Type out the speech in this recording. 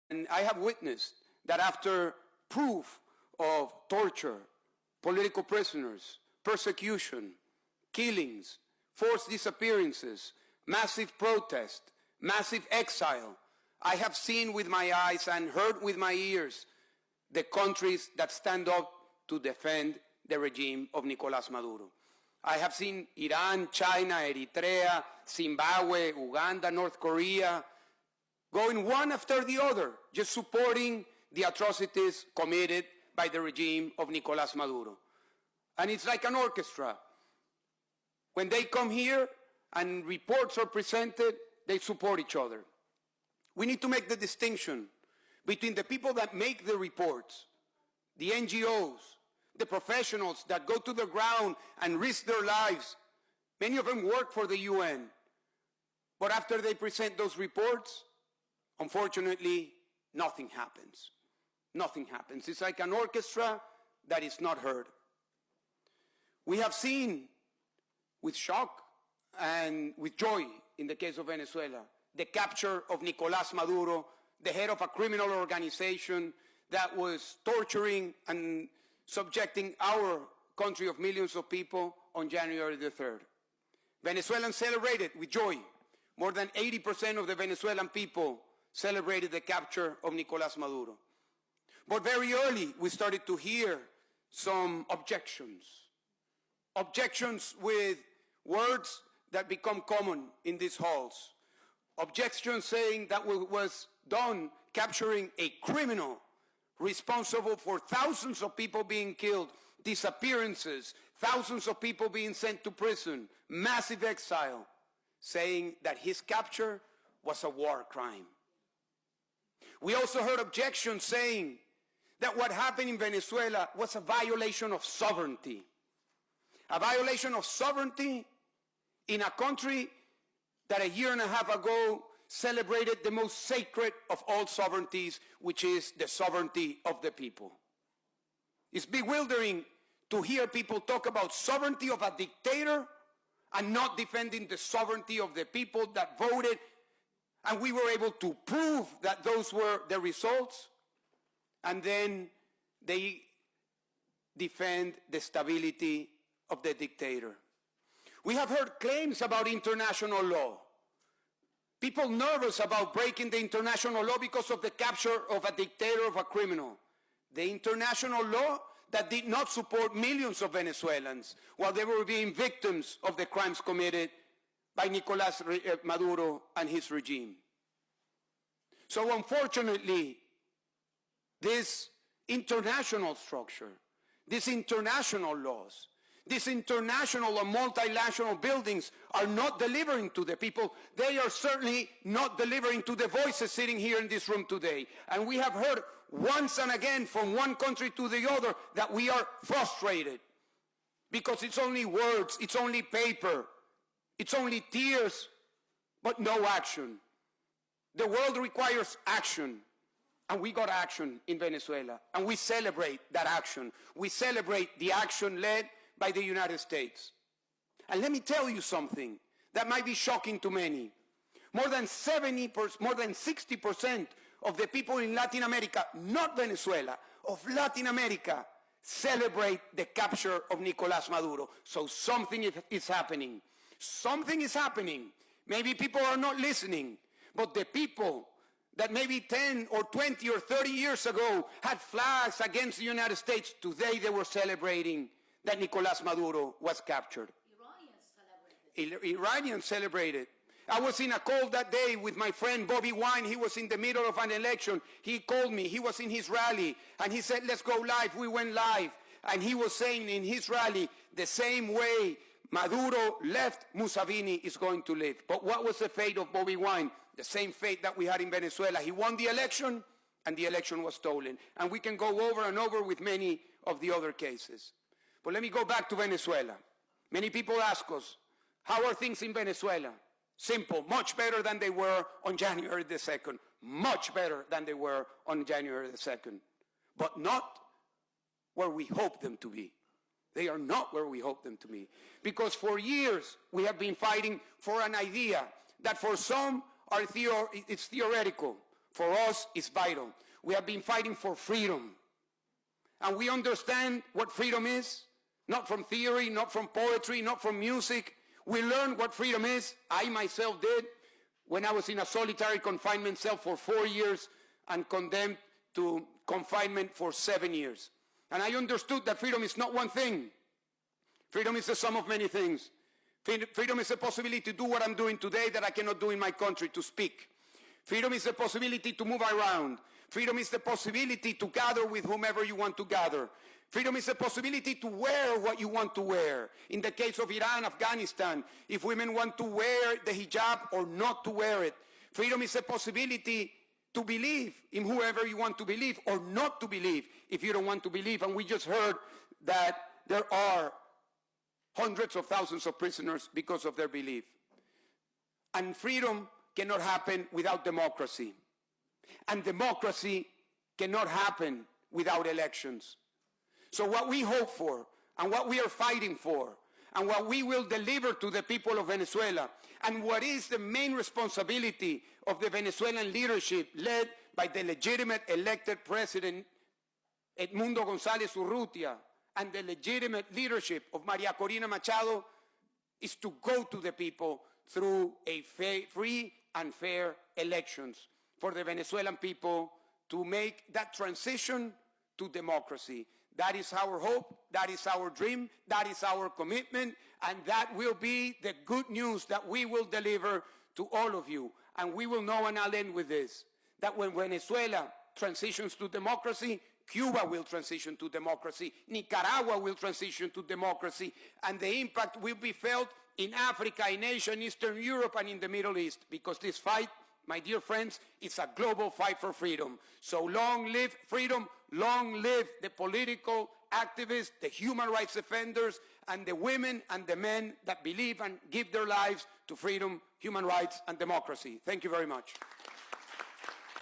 And I have witnessed that after proof of torture, political prisoners, persecution, killings, forced disappearances, massive protest, massive exile, I have seen with my eyes and heard with my ears the countries that stand up to defend the regime of Nicolás Maduro. I have seen Iran, China, Eritrea, Zimbabwe, Uganda, North Korea, going one after the other, just supporting the atrocities committed by the regime of Nicolás Maduro. And it's like an orchestra. When they come here and reports are presented, they support each other. We need to make the distinction between the people that make the reports, the NGOs, the professionals that go to the ground and risk their lives. Many of them work for the UN. But after they present those reports, unfortunately, nothing happens. Nothing happens. It's like an orchestra that is not heard. We have seen with shock and with joy, in the case of Venezuela, the capture of Nicolás Maduro, the head of a criminal organization that was torturing and subjecting our country of millions of people on January the 3rd. Venezuelans celebrated with joy. More than 80% of the Venezuelan people celebrated the capture of Nicolás Maduro. But very early, we started to hear some objections. Objections with words that become common in these halls. Objections saying that what was done capturing a criminal responsible for thousands of people being killed, disappearances, thousands of people being sent to prison, massive exile, saying that his capture was a war crime. We also heard objections saying that what happened in Venezuela was a violation of sovereignty. A violation of sovereignty in a country that a year and a half ago celebrated the most sacred of all sovereignties, which is the sovereignty of the people. It's bewildering to hear people talk about sovereignty of a dictator and not defending the sovereignty of the people that voted, and we were able to prove that those were the results, and then they defend the stability of the dictator. We have heard claims about international law. People nervous about breaking the international law because of the capture of a dictator, of a criminal. The international law that did not support millions of Venezuelans while they were being victims of the crimes committed by Nicolás Maduro and his regime. So unfortunately, this international structure, these international laws, these international and multilateral buildings are not delivering to the people. They are certainly not delivering to the voices sitting here in this room today. And we have heard once and again from one country to the other that we are frustrated because it's only words, it's only paper, it's only tears, but no action. The world requires action. And we got action in Venezuela. And we celebrate that action. We celebrate the action led by the United States. And let me tell you something that might be shocking to many. More than 60% of the people in Latin America, not Venezuela, of Latin America, celebrate the capture of Nicolás Maduro. So something is happening. Something is happening. Maybe people are not listening, but the people that maybe 10 or 20 or 30 years ago had flags against the United States, today they were celebrating that Nicolás Maduro was captured. Iranians celebrated. I was in a call that day with my friend Bobby Wine. He was in the middle of an election. He called me. He was in his rally. And he said, let's go live. We went live. And he was saying in his rally, the same way Maduro left, Museveni is going to live. But what was the fate of Bobby Wine? The same fate that we had in Venezuela. He won the election, and the election was stolen. And we can go over and over with many of the other cases. But let me go back to Venezuela. Many people ask us, how are things in Venezuela? Simple, much better than they were on January the 2nd. Much better than they were on January the 2nd. But not where we hope them to be. They are not where we hope them to be. Because for years, we have been fighting for an idea that for some it's theoretical. for us is vital. We have been fighting for freedom. And we understand what freedom is, not from theory, not from poetry, not from music. We learned what freedom is. I myself did when I was in a solitary confinement cell for 4 years and condemned to confinement for 7 years. And I understood that freedom is not one thing. Freedom is the sum of many things. Freedom is the possibility to do what I'm doing today that I cannot do in my country, to speak. Freedom is the possibility to move around. Freedom is the possibility to gather with whomever you want to gather. Freedom is the possibility to wear what you want to wear. In the case of Iran, Afghanistan, if women want to wear the hijab or not to wear it. Freedom is the possibility to believe in whoever you want to believe or not to believe if you don't want to believe. And we just heard that there are hundreds of thousands of prisoners because of their belief. And freedom cannot happen without democracy. And democracy cannot happen without elections. So what we hope for, and what we are fighting for, and what we will deliver to the people of Venezuela, and what is the main responsibility of the Venezuelan leadership led by the legitimate elected president Edmundo González Urrutia, and the legitimate leadership of Maria Corina Machado, is to go to the people through a free and fair elections for the Venezuelan people to make that transition to democracy. That is our hope, that is our dream, that is our commitment, and that will be the good news that we will deliver to all of you. And we will know, and I'll end with this, that when Venezuela transitions to democracy, Cuba will transition to democracy, Nicaragua will transition to democracy, and the impact will be felt in Africa, in Asia, in Eastern Europe, and in the Middle East, because this fight, my dear friends, it's a global fight for freedom. So long live freedom, long live the political activists, the human rights defenders, and the women and the men that believe and give their lives to freedom, human rights, and democracy. Thank you very much.